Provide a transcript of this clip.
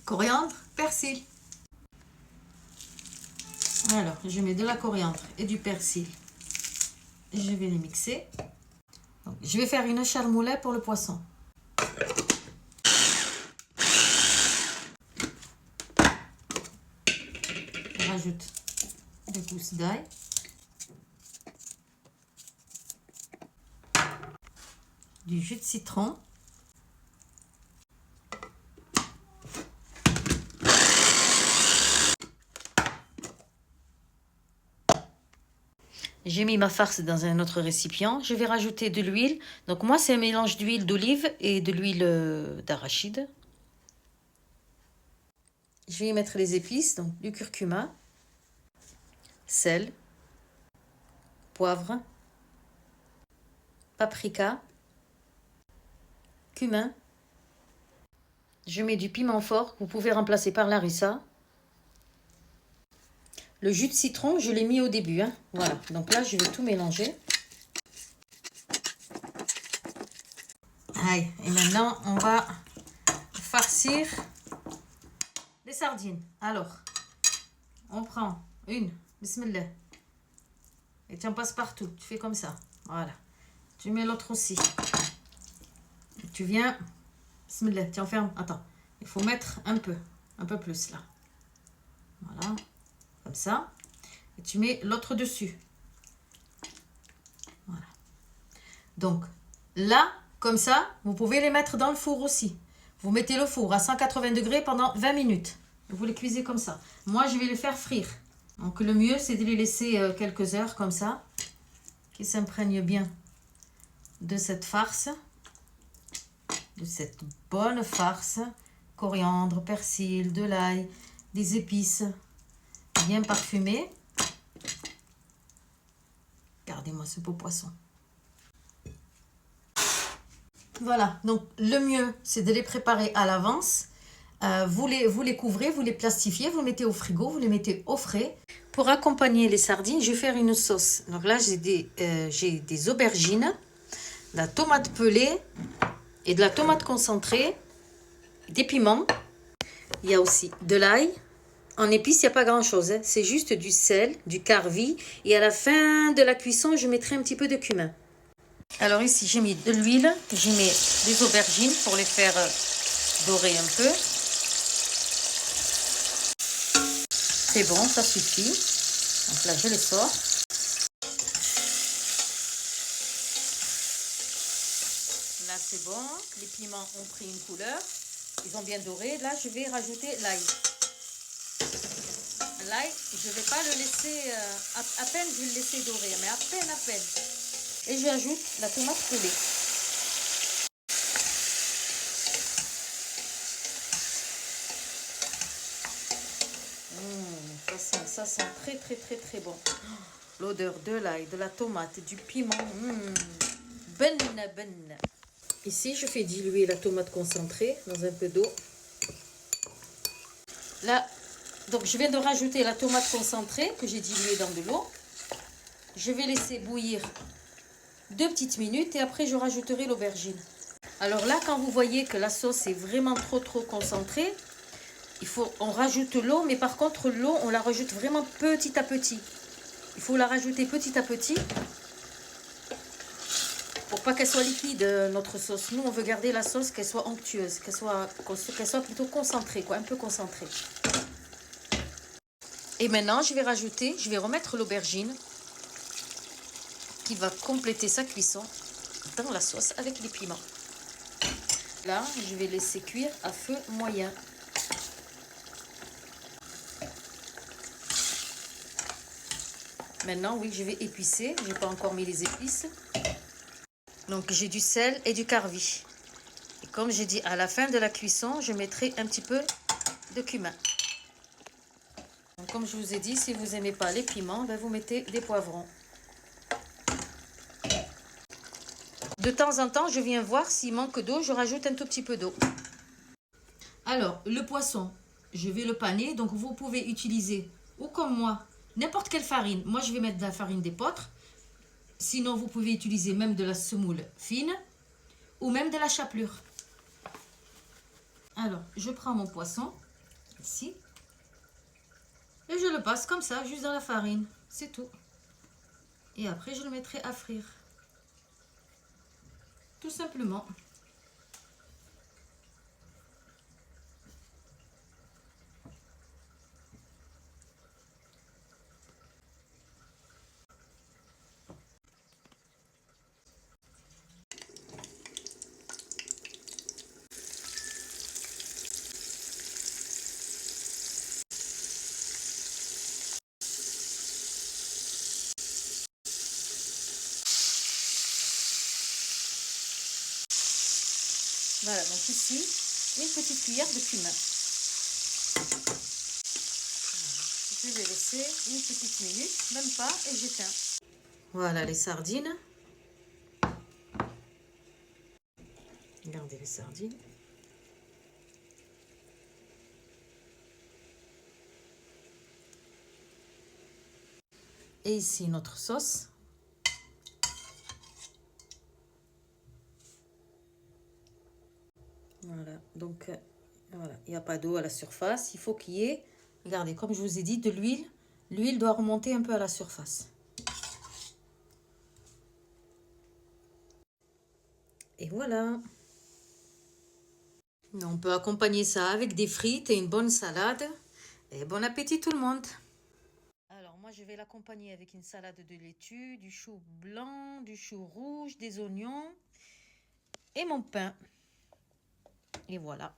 coriandre, persil. Alors, je mets de la coriandre et du persil. Je vais les mixer. Donc, je vais faire une charmoulet pour le poisson. Je rajoute des gousses d'ail. Du jus de citron. J'ai mis ma farce dans un autre récipient. Je vais rajouter de l'huile. Donc moi, c'est un mélange d'huile d'olive et de l'huile d'arachide. Je vais y mettre les épices, donc du curcuma, sel, poivre, paprika, cumin. Je mets du piment fort que vous pouvez remplacer par l'harissa. Le jus de citron, je l'ai mis au début. Voilà, donc là, je vais tout mélanger. Allez, et maintenant, on va farcir les sardines. Alors, on prend une, bismillah. Et tu en passes partout, tu fais comme ça. Voilà. Tu mets l'autre aussi. Et tu viens, bismillah, tu enfermes. Attends, il faut mettre un peu plus là. Voilà. Comme ça, et tu mets l'autre dessus. Voilà. Donc là, comme ça, vous pouvez les mettre dans le four aussi. Vous mettez le four à 180 degrés pendant 20 minutes. Vous les cuisez comme ça. Moi, je vais les faire frire. Donc le mieux, c'est de les laisser quelques heures comme ça, qu'ils s'imprègnent bien de cette farce, de cette bonne farce. Coriandre, persil, de l'ail, des épices. Bien parfumé. Regardez-moi ce beau poisson. Voilà, donc le mieux, c'est de les préparer à l'avance. Vous les couvrez, vous les plastifiez, vous les mettez au frigo, vous les mettez au frais. Pour accompagner les sardines, je vais faire une sauce. Donc là, j'ai des aubergines, de la tomate pelée et de la tomate concentrée, des piments. Il y a aussi de l'ail. En épices, il n'y a pas grand-chose. C'est juste du sel, du carvi. Et à la fin de la cuisson, je mettrai un petit peu de cumin. Alors ici, j'ai mis de l'huile. J'y mets des aubergines pour les faire dorer un peu. C'est bon, ça suffit. Donc là, je les sors. Là, c'est bon. Les piments ont pris une couleur. Ils ont bien doré. Là, je vais rajouter l'ail. L'ail, je ne vais pas le laisser, à peine je vais le laisser dorer, mais à peine. Et j'ajoute la tomate pelée. Ça sent très bon. L'odeur de l'ail, de la tomate, du piment. Ben. Ici, je fais diluer la tomate concentrée dans un peu d'eau. Là, donc je viens de rajouter la tomate concentrée que j'ai diluée dans de l'eau. Je vais laisser bouillir 2 petites minutes et après je rajouterai l'aubergine. Alors là, quand vous voyez que la sauce est vraiment trop concentrée, on rajoute l'eau, mais par contre l'eau, on la rajoute vraiment petit à petit. Il faut la rajouter petit à petit pour pas qu'elle soit liquide, notre sauce. Nous, on veut garder la sauce, qu'elle soit onctueuse, qu'elle soit plutôt concentrée, un peu concentrée. Et maintenant, je vais remettre l'aubergine qui va compléter sa cuisson dans la sauce avec les piments. Là, je vais laisser cuire à feu moyen. Maintenant, oui, je vais épicer. Je n'ai pas encore mis les épices. Donc, j'ai du sel et du carvi. Et comme j'ai dit, à la fin de la cuisson, je mettrai un petit peu de cumin. Donc, comme je vous ai dit, si vous n'aimez pas les piments, ben vous mettez des poivrons. De temps en temps, je viens voir s'il manque d'eau, je rajoute un tout petit peu d'eau. Alors, le poisson, je vais le paner. Donc, vous pouvez utiliser, ou comme moi, n'importe quelle farine. Moi, je vais mettre de la farine d'épeautre. Sinon, vous pouvez utiliser même de la semoule fine ou même de la chapelure. Alors, je prends mon poisson ici. Et je le passe comme ça, juste dans la farine. C'est tout. Et après, je le mettrai à frire. Tout simplement. Voilà, donc ici, une petite cuillère de cumin. Je vais laisser une petite minute, même pas, et j'éteins. Voilà les sardines. Regardez les sardines. Et ici notre sauce. Voilà, donc voilà, il n'y a pas d'eau à la surface. Il faut qu'il y ait, regardez, comme je vous ai dit, de l'huile. L'huile doit remonter un peu à la surface. Et voilà. On peut accompagner ça avec des frites et une bonne salade. Et bon appétit tout le monde. Alors moi je vais l'accompagner avec une salade de laitue, du chou blanc, du chou rouge, des oignons et mon pain. Et voilà.